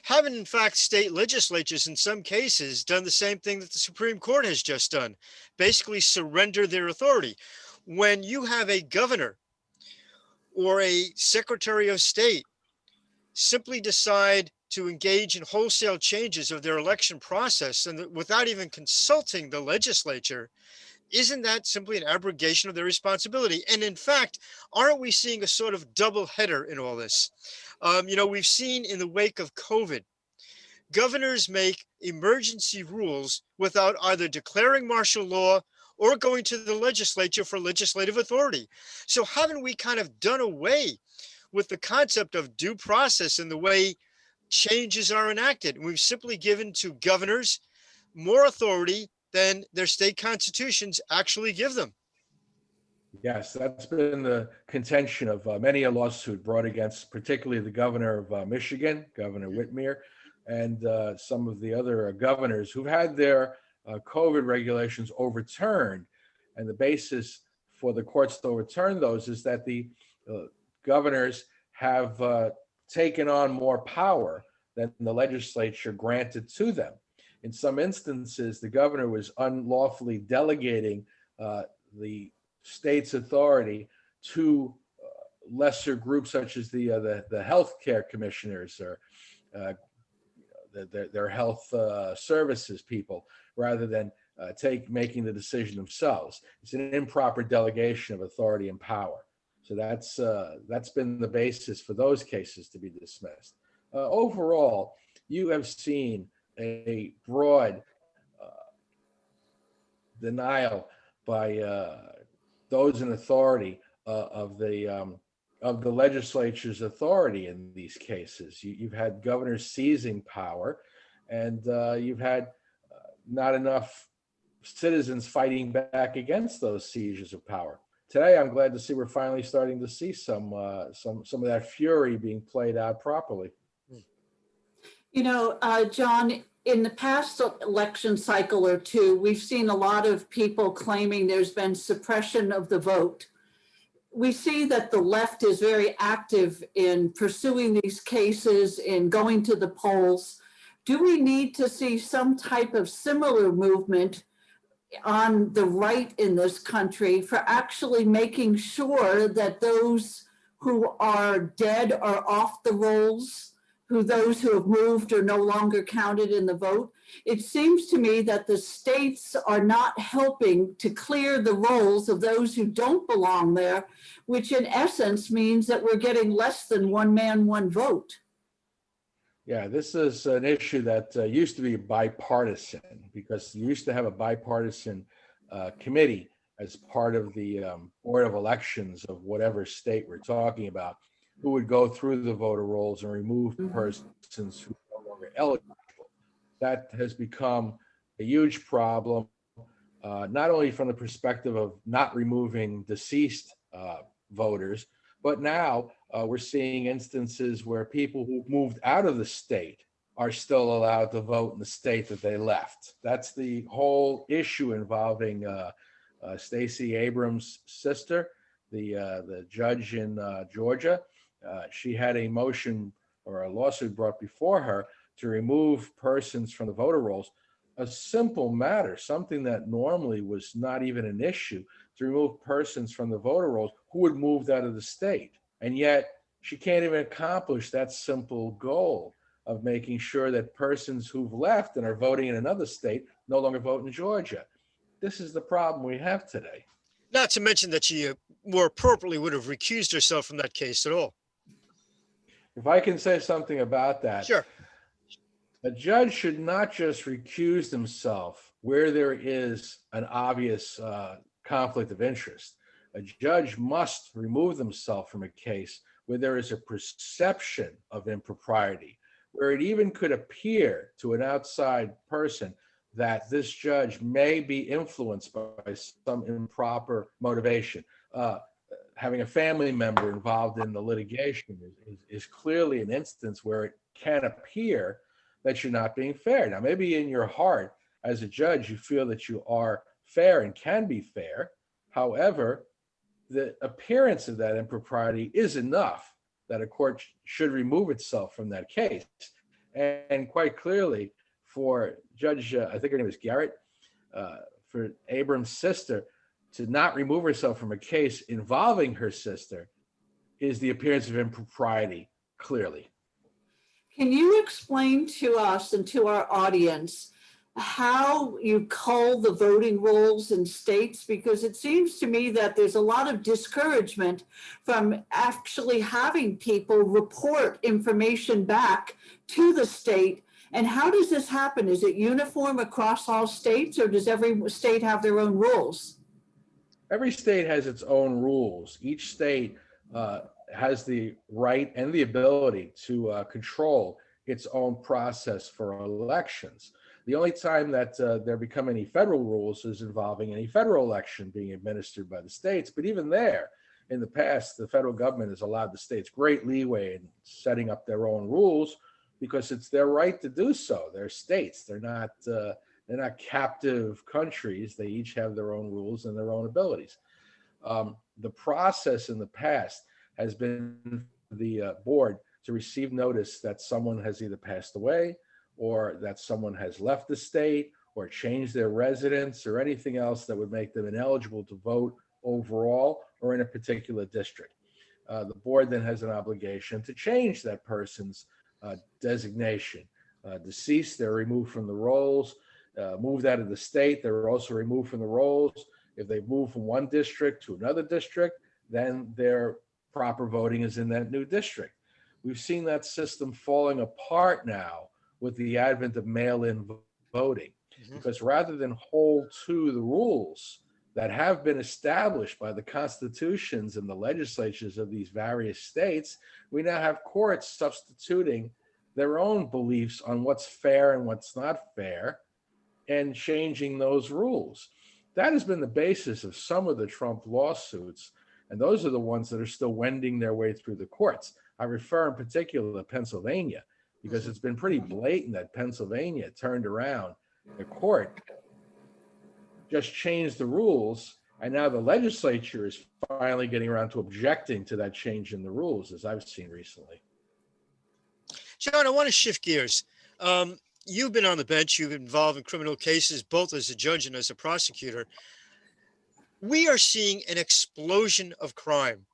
Haven't, in fact, state legislatures in some cases done the same thing that the Supreme Court has just done, basically surrender their authority. When you have a governor or a secretary of state simply decide to engage in wholesale changes of their election process and without even consulting the legislature, isn't that simply an abrogation of their responsibility? And in fact, aren't we seeing a sort of double header in all this? We've seen in the wake of COVID, governors make emergency rules without either declaring martial law or going to the legislature for legislative authority. So haven't we kind of done away with the concept of due process in the way changes are enacted? We've simply given to governors more authority than their state constitutions actually give them. Yes, that's been the contention of many a lawsuit brought against particularly the governor of Michigan, Governor Whitmer, and some of the other governors who've had their COVID regulations overturned. And the basis for the courts to overturn those is that the governors have taken on more power than the legislature granted to them. In some instances, the governor was unlawfully delegating the state's authority to lesser groups such as the healthcare commissioners or their health services people, rather than making the decision themselves. It's an improper delegation of authority and power. So that's been the basis for those cases to be dismissed. Overall, you have seen a broad denial by those in authority of the legislature's authority in these cases. You've had governors seizing power, and you've had not enough citizens fighting back against those seizures of power. Today, I'm glad to see we're finally starting to see some of that fury being played out properly. John, in the past election cycle or two, we've seen a lot of people claiming there's been suppression of the vote. We see that the left is very active in pursuing these cases, in going to the polls. Do we need to see some type of similar movement on the right in this country for actually making sure that those who are dead are off the rolls? Those who have moved are no longer counted in the vote? It seems to me that the states are not helping to clear the rolls of those who don't belong there, which in essence means that we're getting less than one man, one vote. Yeah, this is an issue that used to be bipartisan, because you used to have a bipartisan committee as part of the Board of Elections of whatever state we're talking about, who would go through the voter rolls and remove persons who are no longer eligible. That has become a huge problem, not only from the perspective of not removing deceased voters, but now we're seeing instances where people who moved out of the state are still allowed to vote in the state that they left. That's the whole issue involving Stacey Abrams' sister the judge in Georgia. She had a motion or a lawsuit brought before her to remove persons from the voter rolls. A simple matter, something that normally was not even an issue, to remove persons from the voter rolls who had moved out of the state. And yet she can't even accomplish that simple goal of making sure that persons who've left and are voting in another state no longer vote in Georgia. This is the problem we have today. Not to mention that she more appropriately would have recused herself from that case at all. If I can say something about that, Sure. a judge should not just recuse himself where there is an obvious conflict of interest. A judge must remove himself from a case where there is a perception of impropriety, where it even could appear to an outside person that this judge may be influenced by some improper motivation. Having a family member involved in the litigation is clearly an instance where it can appear that you're not being fair. Now, maybe in your heart, as a judge, you feel that you are fair and can be fair. However, the appearance of that impropriety is enough that a court should remove itself from that case. And quite clearly, for Judge, I think her name is Garrett, for Abrams' sister, to not remove herself from a case involving her sister is the appearance of impropriety, clearly. Can you explain to us and to our audience how you cull the voting rolls in states? Because it seems to me that there's a lot of discouragement from actually having people report information back to the state. And how does this happen? Is it uniform across all states, or does every state have their own rules? Every state has its own rules. Each state has the right and the ability to control its own process for elections. The only time that there become any federal rules is involving any federal election being administered by the states. But even there, in the past, the federal government has allowed the states great leeway in setting up their own rules because it's their right to do so. They're states. They're not captive countries. They each have their own rules and their own abilities. The process in the past has been the board to receive notice that someone has either passed away or that someone has left the state or changed their residence or anything else that would make them ineligible to vote overall or in a particular district. The board then has an obligation to change that person's designation. Deceased, they're removed from the rolls. Moved out of the state, they're also removed from the rolls. If they move from one district to another district, then their proper voting is in that new district. We've seen that system falling apart now with the advent of mail-in voting, because rather than hold to the rules that have been established by the constitutions and the legislatures of these various states, we now have courts substituting their own beliefs on what's fair and what's not fair and changing those rules. That has been the basis of some of the Trump lawsuits, and those are the ones that are still wending their way through the courts. I refer in particular to Pennsylvania, because it's been pretty blatant that Pennsylvania turned around. The court just changed the rules, and now the legislature is finally getting around to objecting to that change in the rules, as I've seen recently. John, I want to shift gears. You've been on the bench, you've been involved in criminal cases, both as a judge and as a prosecutor. We are seeing an explosion of crime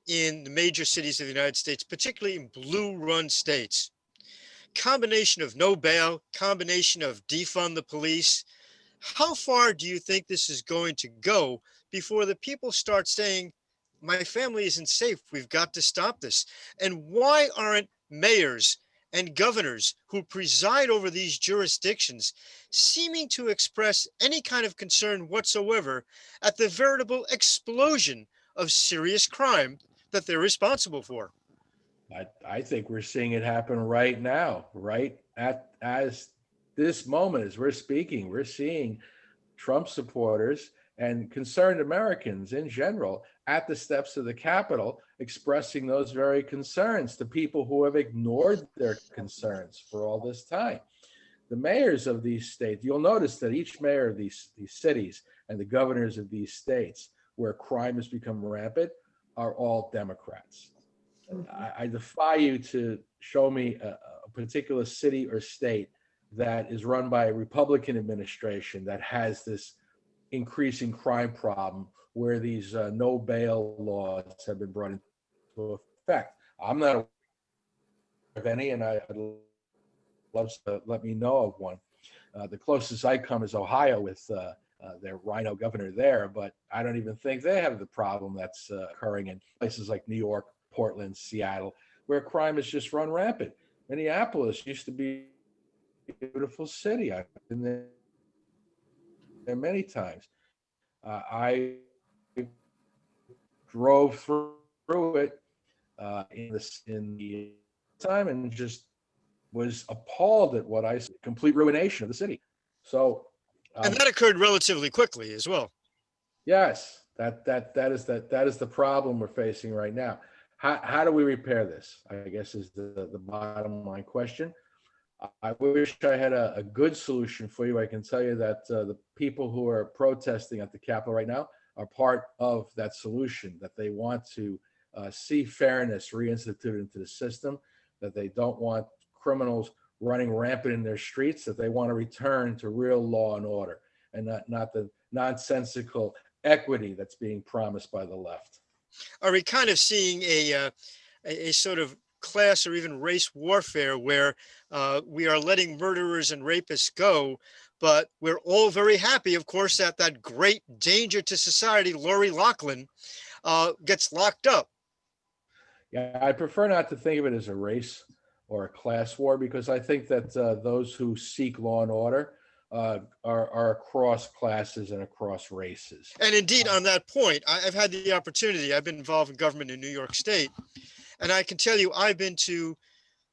in the major cities of the United States, particularly in blue-run states. Combination of no bail, combination of defund the police. How far do you think this is going to go before the people start saying, my family isn't safe, we've got to stop this? And why aren't mayors and governors who preside over these jurisdictions seeming to express any kind of concern whatsoever at the veritable explosion of serious crime that they're responsible for? I think we're seeing it happen right now, right as this moment, as we're speaking, we're seeing Trump supporters and concerned Americans in general at the steps of the Capitol expressing those very concerns to people who have ignored their concerns for all this time. The mayors of these states, you'll notice that each mayor of these cities and the governors of these states where crime has become rampant are all Democrats. I defy you to show me a particular city or state that is run by a Republican administration that has this increasing crime problem where these no bail laws have been brought into effect. I'm not aware of any, and I'd love to let me know of one. The closest I come is Ohio with their rhino governor there, but I don't even think they have the problem that's occurring in places like New York, Portland, Seattle, where crime has just run rampant. Minneapolis used to be a beautiful city. I've been there many times. I drove through it in the time and just was appalled at what I saw, complete ruination of the city. So, And that occurred relatively quickly as well. yes, that is the problem we're facing right now. How do we repair this? I guess is the bottom line question. I wish I had a good solution for you. I can tell you that the people who are protesting at the Capitol right now are part of that solution, that they want to see fairness reinstituted into the system, that they don't want criminals running rampant in their streets, that they want to return to real law and order and not the nonsensical equity that's being promised by the left. Are we kind of seeing a sort of class or even race warfare where we are letting murderers and rapists go, but we're all very happy, of course, that that great danger to society, Lori Loughlin, gets locked up? Yeah, I prefer not to think of it as a race or a class war because I think that those who seek law and order are across classes and across races. And indeed, on that point, I've had the opportunity, I've been involved in government in New York State, and I can tell you, I've been to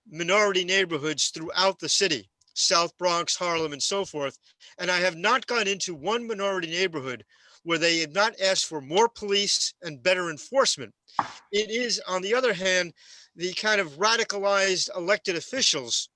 minority neighborhoods throughout the city, South Bronx, Harlem, and so forth. And I have not gone into one minority neighborhood where they have not asked for more police and better enforcement. It is, on the other hand, the kind of radicalized elected officials,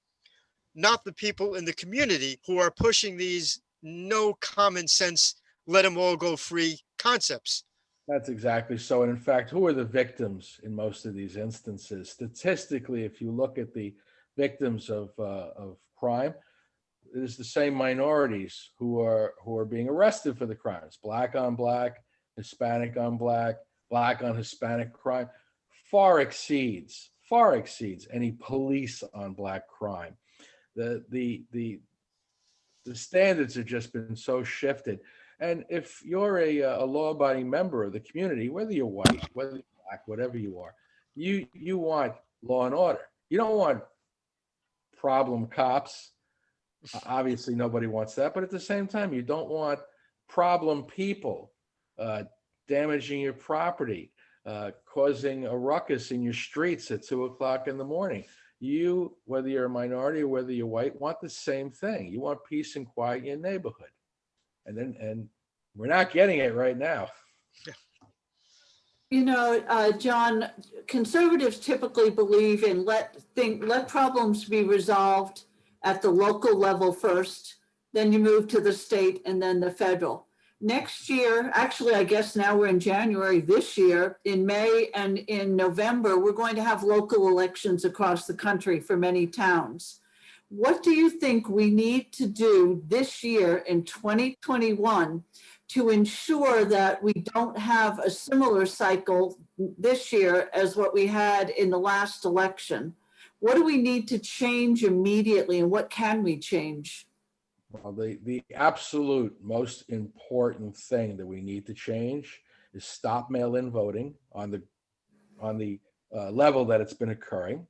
not the people in the community, who are pushing these no common sense, let them all go free concepts. That's exactly so. And in fact, who are the victims in most of these instances? Statistically, if you look at the victims of crime, it is the same minorities who are being arrested for the crimes. Black on black, Hispanic on black, black on Hispanic crime far exceeds any police on black crime. The standards have just been so shifted. And if you're a law-abiding member of the community, whether you're white, whether you're black, whatever you are, you want law and order. You don't want problem cops. Obviously, nobody wants that. But at the same time, you don't want problem people damaging your property, causing a ruckus in your streets at 2 o'clock in the morning. You, whether you're a minority or whether you're white, want the same thing. You want peace and quiet in your neighborhood. And we're not getting it right now. You know, John, conservatives typically believe in let problems be resolved at the local level first, then you move to the state and then the federal. Next year, actually, I guess now we're in January this year, in May and in November, we're going to have local elections across the country for many towns. What do you think we need to do this year in 2021 to ensure that we don't have a similar cycle this year as what we had in the last election? What do we need to change immediately and what can we change? Well, the absolute most important thing that we need to change is stop mail-in voting on the level that it's been occurring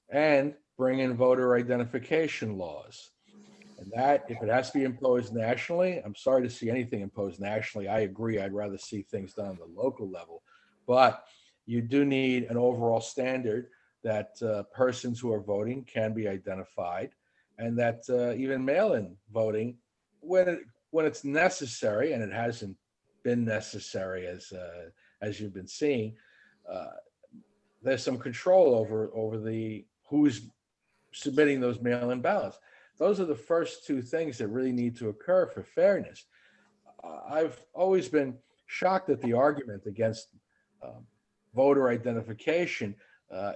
and bring in voter identification laws. And that, if it has to be imposed nationally, I'm sorry to see anything imposed nationally. I agree. I'd rather see things done at the local level. But you do need an overall standard that persons who are voting can be identified, and that even mail-in voting, when it's necessary, and it hasn't been necessary as you've been seeing, there's some control over the who's submitting those mail-in ballots. Those are the first two things that really need to occur for fairness. I've always been shocked at the argument against voter identification.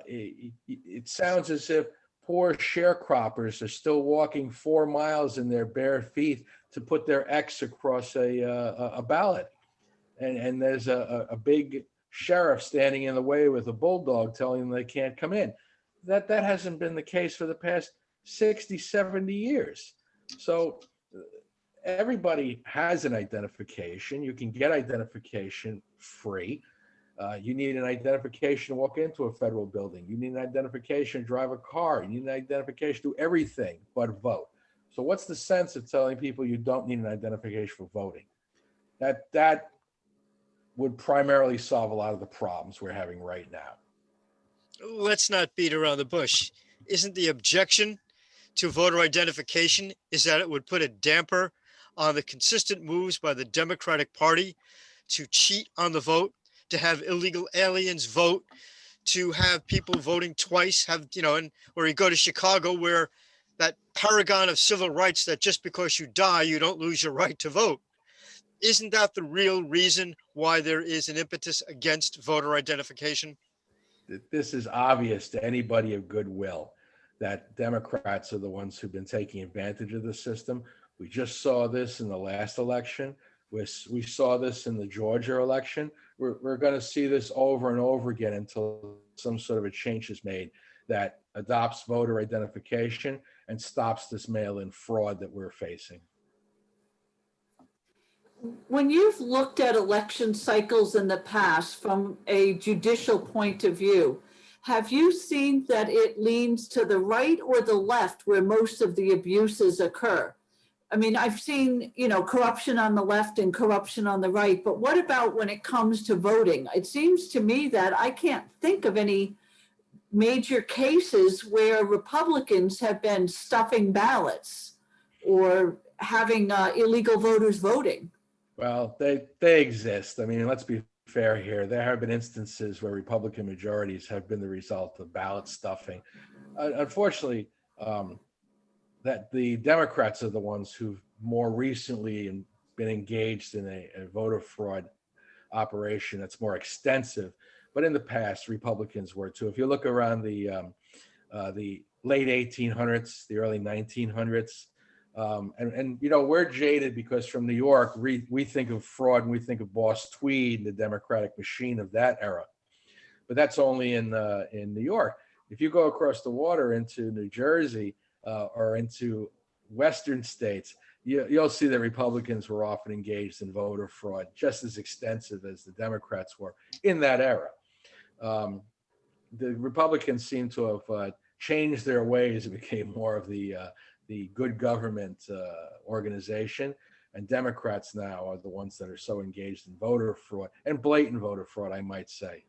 It sounds as if poor sharecroppers are still walking 4 miles in their bare feet to put their X across a ballot. And there's a big sheriff standing in the way with a bulldog telling them they can't come in. That hasn't been the case for the past 60, 70 years. So everybody has an identification. You can get identification free. You need an identification to walk into a federal building. You need an identification to drive a car. You need an identification to do everything but vote. So what's the sense of telling people you don't need an identification for voting? That would primarily solve a lot of the problems we're having right now. Let's not beat around the bush. Isn't the objection to voter identification is that it would put a damper on the consistent moves by the Democratic Party to cheat on the vote, to have illegal aliens vote, to have people voting twice, or you go to Chicago where that paragon of civil rights that just because you die, you don't lose your right to vote. Isn't that the real reason why there is an impetus against voter identification? This is obvious to anybody of goodwill that Democrats are the ones who've been taking advantage of the system. We just saw this in the last election. We saw this in the Georgia election. We're going to see this over and over again until some sort of a change is made that adopts voter identification and stops this mail-in fraud that we're facing. When you've looked at election cycles in the past from a judicial point of view, have you seen that it leans to the right or the left where most of the abuses occur? I mean, I've seen, corruption on the left and corruption on the right, but what about when it comes to voting? It seems to me that I can't think of any major cases where Republicans have been stuffing ballots or having illegal voters voting. Well, they exist. I mean, let's be fair here. There have been instances where Republican majorities have been the result of ballot stuffing. Unfortunately, that the Democrats are the ones who've more recently been engaged in a voter fraud operation that's more extensive. But in the past, Republicans were too. If you look around the late 1800s, the early 1900s, and we're jaded because from New York, we think of fraud and we think of Boss Tweed, the Democratic machine of that era. But that's only in New York. If you go across the water into New Jersey or into Western states, you'll see that Republicans were often engaged in voter fraud, just as extensive as the Democrats were in that era. The Republicans seem to have changed their ways and became more of the good government organization, and Democrats now are the ones that are so engaged in voter fraud and blatant voter fraud, I might say.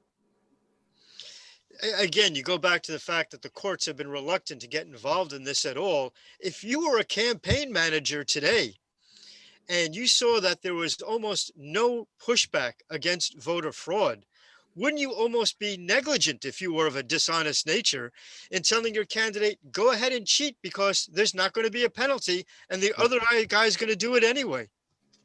Again, you go back to the fact that the courts have been reluctant to get involved in this at all. If you were a campaign manager today and you saw that there was almost no pushback against voter fraud, wouldn't you almost be negligent if you were of a dishonest nature in telling your candidate, go ahead and cheat because there's not going to be a penalty and the other guy is going to do it anyway?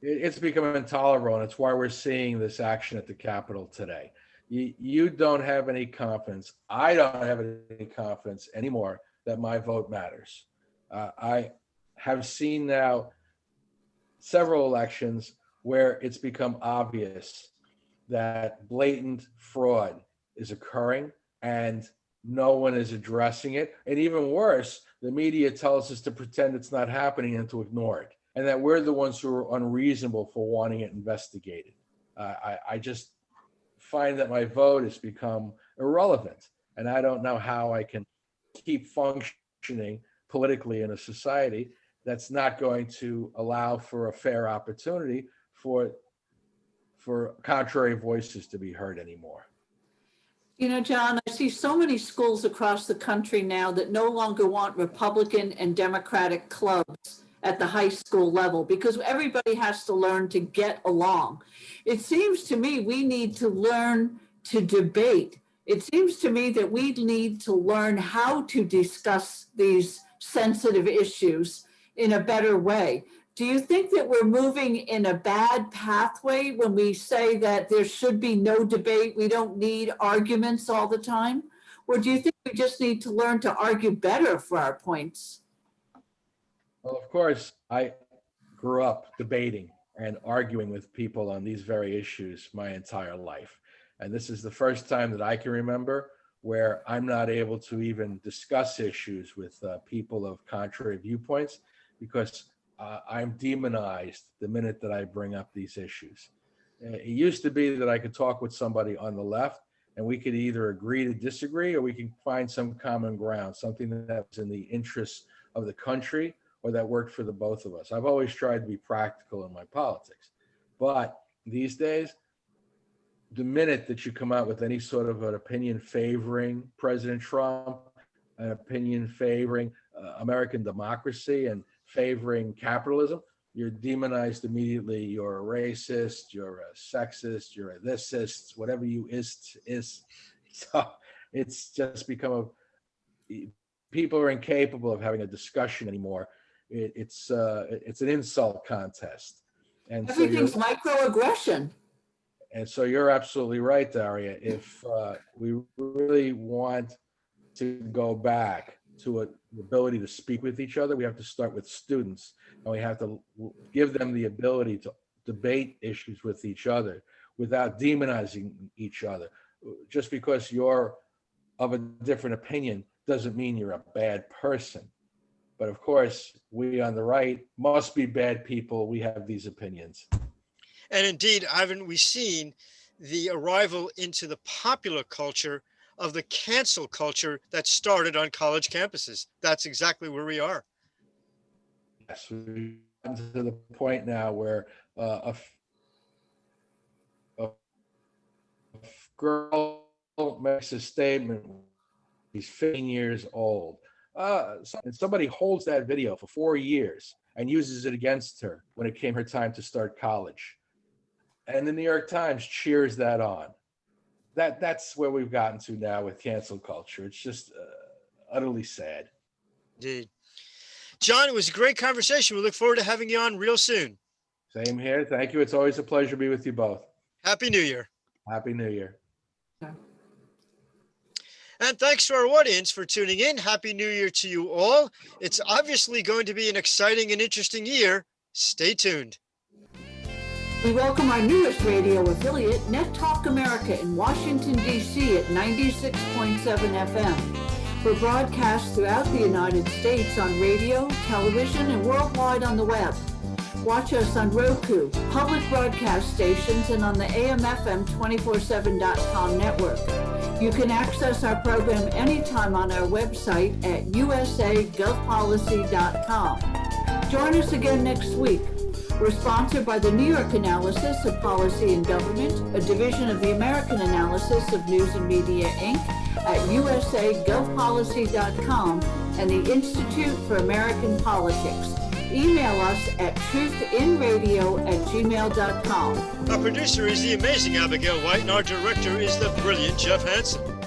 It's become intolerable, and it's why we're seeing this action at the Capitol today. You don't have any confidence. I don't have any confidence anymore that my vote matters. I have seen now several elections where it's become obvious that blatant fraud is occurring and no one is addressing it. And even worse, the media tells us to pretend it's not happening and to ignore it, and that we're the ones who are unreasonable for wanting it investigated. I just find that my vote has become irrelevant, and I don't know how I can keep functioning politically in a society that's not going to allow for a fair opportunity for contrary voices to be heard anymore. John, I see so many schools across the country now that no longer want Republican and Democratic clubs at the high school level because everybody has to learn to get along. It seems to me we need to learn to debate. It seems to me that we need to learn how to discuss these sensitive issues in a better way. do you think that we're moving in a bad pathway when we say that there should be no debate? We don't need arguments all the time? Or do you think we just need to learn to argue better for our points? Well, of course, I grew up debating and arguing with people on these very issues my entire life. And this is the first time that I can remember where I'm not able to even discuss issues with people of contrary viewpoints because I'm demonized the minute that I bring up these issues. It used to be that I could talk with somebody on the left and we could either agree to disagree or we can find some common ground, something that was in the interests of the country or that worked for the both of us. I've always tried to be practical in my politics. But these days, the minute that you come out with any sort of an opinion favoring President Trump, an opinion favoring American democracy and favoring capitalism, you're demonized immediately. You're a racist, you're a sexist, you're a thisist, whatever you is. So it's just become people are incapable of having a discussion anymore. It's an insult contest. And Everything's microaggression. And so you're absolutely right, Daria. If we really want to go back to the ability to speak with each other, we have to start with students, and we have to give them the ability to debate issues with each other without demonizing each other. Just because you're of a different opinion doesn't mean you're a bad person. But of course, we on the right must be bad people. We have these opinions. And indeed, haven't we seen the arrival into the popular culture of the cancel culture that started on college campuses? That's exactly where we are. Yes, we've gotten to the point now where a girl makes a statement, she's 15 years old. And somebody holds that video for 4 years and uses it against her when it came her time to start college. And the New York Times cheers that on. That's where we've gotten to now with cancel culture. It's just utterly sad. Indeed. John, it was a great conversation. We look forward to having you on real soon. Same here. Thank you. It's always a pleasure to be with you both. Happy New Year. Happy New Year. And thanks to our audience for tuning in. Happy New Year to you all. It's obviously going to be an exciting and interesting year. Stay tuned. We welcome our newest radio affiliate, Net Talk America in Washington, D.C. at 96.7 FM. We're broadcast throughout the United States on radio, television, and worldwide on the web. Watch us on Roku, public broadcast stations, and on the AM/FM247.com network. You can access our program anytime on our website at usagovpolicy.com. Join us again next week. We're sponsored by the New York Analysis of Policy and Government, a division of the American Analysis of News and Media, Inc. at usagovpolicy.com and the Institute for American Politics. Email us at truthinradio@gmail.com. Our producer is the amazing Abigail White, and our director is the brilliant Jeff Hansen.